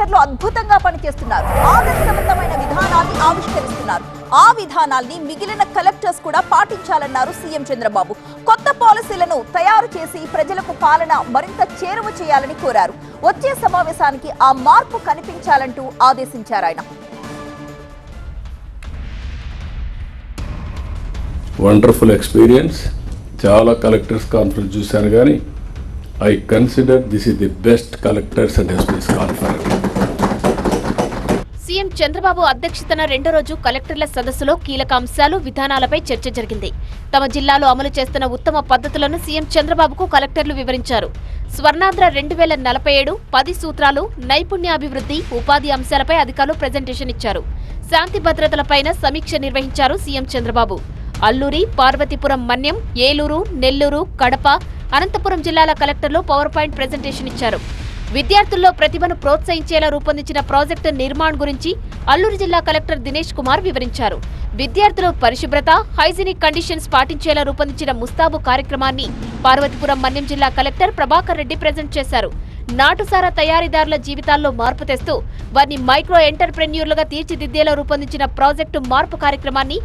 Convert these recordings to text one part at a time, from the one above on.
కలెక్టర్లు అద్భుతంగా పనిచేస్తున్నారు. ఆదర్శవంతమైన విధానాన్ని ఆవిష్కరిస్తున్నారు. ఆ విధానాల్ని మిగిలిన కలెక్టర్స్ కూడా పాటించాలన్నారు సీఎం చంద్రబాబు. కొత్త పాలసీలను తయారు చేసి ప్రజలకు పాలన మరింత చేరువ చేయాలని కోరారు. వచ్చే సమావేశానికి ఆ మార్పు కనిపించాలంటూ ఆదేశించారు ఆయన. Wonderful experience. చాలా కలెక్టర్స్ కాన్ఫరెన్స్ చూశాను కానీ I consider this is the best collectors and SPs conference. CM Chandrababu అధ్యక్షతన రెండో రోజు కలెక్టర్ల సదస్సులో కీలక అంశాలు, విధానాలపై చర్చ జరిగింది. తమ జిల్లాలో అమలు చేస్తున్న ఉత్తమ పద్ధతులను సీఎం చంద్రబాబుకు కలెక్టర్లు వివరించారు. స్వర్ణాంధ్ర 2047, 10 సూత్రాలు, నైపుణ్యాభివృద్ధి, ఉపాధి అంశాలపై అధికారులు ప్రెజెంటేషన్ ఇచ్చారు. శాంతి భద్రతలపైన సమీక్ష నిర్వహించారు సీఎం చంద్రబాబు. అల్లూరి, పార్వతీపురం మన్యం, ఏలూరు, నెల్లూరు, కడప, అనంతపురం జిల్లాల కలెక్టర్లు పవర్ పాయింట్ ప్రెజెంటేషన్ ఇచ్చారు. విద్యార్థుల్లో ప్రతిభను ప్రోత్సహించేలా రూపొందించిన ప్రాజెక్టు నిర్మాణ్ గురించి అల్లూరు జిల్లా కలెక్టర్ దినేష్ కుమార్ వివరించారు. విద్యార్థులు పరిశుభ్రత, హైజీనిక్ కండిషన్స్ పాటించేలా రూపొందించిన ముస్తాబు కార్యక్రమాన్ని పార్వతీపురం మన్యం జిల్లా కలెక్టర్ ప్రభాకర్ రెడ్డి ప్రెజెంట్ చేశారు. నాటుసారా తయారీదారుల జీవితాల్లో మార్పు తెస్తూ వారిని మైక్రో ఎంటర్ప్రెన్యూర్లుగా తీర్చిదిద్దేలా రూపొందించిన ప్రాజెక్టు మార్పు కార్యక్రమాన్ని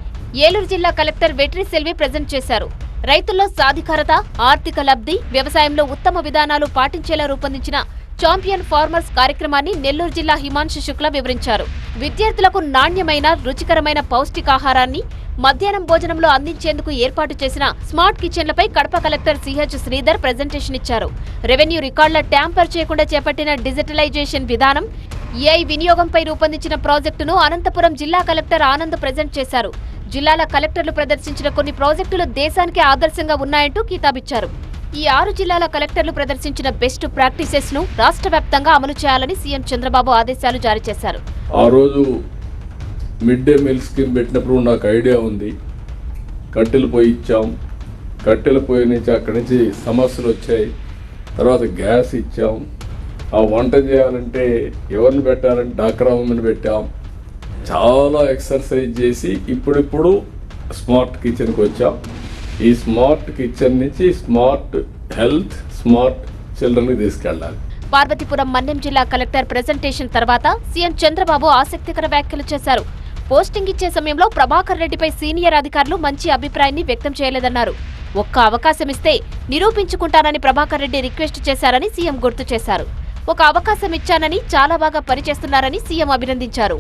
ఏలూరు జిల్లా కలెక్టర్ వెట్రి సెల్వి ప్రెజెంట్ చేశారు. రైతుల్లో సాధికారత, ఆర్థిక లబ్ధి, వ్యవసాయంలో ఉత్తమ విధానాలు పాటించేలా రూపొందించిన ఛాంపియన్ ఫార్మర్స్ కార్యక్రమాన్ని నెల్లూరు జిల్లా హిమాంశు శుక్ల వివరించారు. విద్యార్థులకు నాణ్యమైన, రుచికరమైన పౌష్టికాహారాన్ని మధ్యాహ్నం భోజనంలో అందించేందుకు ఏర్పాటు చేసిన స్మార్ట్ కిచెన్లపై Kadapa collector CH Sridhar presentation ఇచ్చారు. రెవెన్యూ రికార్డుల ట్యాంపర్ చేయకుండా చేపట్టిన డిజిటలైజేషన్ విధానం, ఏఐ వినియోగంపై రూపొందించిన ప్రాజెక్టును అనంతపురం జిల్లా కలెక్టర్ ఆనంద్ ప్రెజెంట్ చేశారు. జిల్లాల కలెక్టర్లు ప్రదర్శించిన కొన్ని ప్రాజెక్టులు దేశానికి ఆదర్శంగా ఉన్నాయంటూ కితాబిచ్చారు. ఈ 6 జిల్లాల కలెక్టర్లు ప్రదర్శించిన బెస్ట్ ప్రాక్టీసెస్ ను రాష్ట్ర వ్యాప్తంగా అమలు చేయాలని సీఎం చంద్రబాబు ఆదేశాలు జారీ చేశారు. ఆ రోజు మిడ్ డే మీల్ స్కీమ్ పెట్టినప్పుడు నాకు ఐడియా ఉంది. కట్టెలు పొయ్యి ఇచ్చాం. కట్టెల పొయ్యి నుంచి అక్కడి నుంచి సమస్యలు వచ్చాయి. తర్వాత గ్యాస్ ఇచ్చాం. ఆ వంట చేయాలంటే ఎవరిని పెట్టాలంటే డాక్రా ఉమెన్ పెట్టాం. చాలా ఎక్సర్సైజ్ చేసి ఇప్పుడు స్మార్ట్ కిచెన్కి వచ్చాం. ఈ స్మార్ట్ కిచెన్ నుంచి స్మార్ట్ హెల్త్, స్మార్ట్ చిల్డ్రన్కి తీసుకెళ్ళాలి. పార్వతీపురం మన్యం జిల్లా కలెక్టర్ ప్రెజెంటేషన్ తర్వాత సీఎం చంద్రబాబు ఆసక్తికర వ్యాఖ్యలు చేశారు. పోస్టింగ్ ఇచ్చే సమయంలో ప్రభాకర్ రెడ్డిపై సీనియర్ అధికారులు మంచి అభిప్రాయాన్ని వ్యక్తం చేయలేదన్నారు. ఒక్క అవకాశం ఇస్తే నిరూపించుకుంటానని ప్రభాకర్ రెడ్డి రిక్వెస్ట్ చేశారని సీఎం గుర్తు చేశారు. ఒక అవకాశం ఇచ్చానని చాలా బాగా పనిచేస్తున్నారని సీఎం అభినందించారు.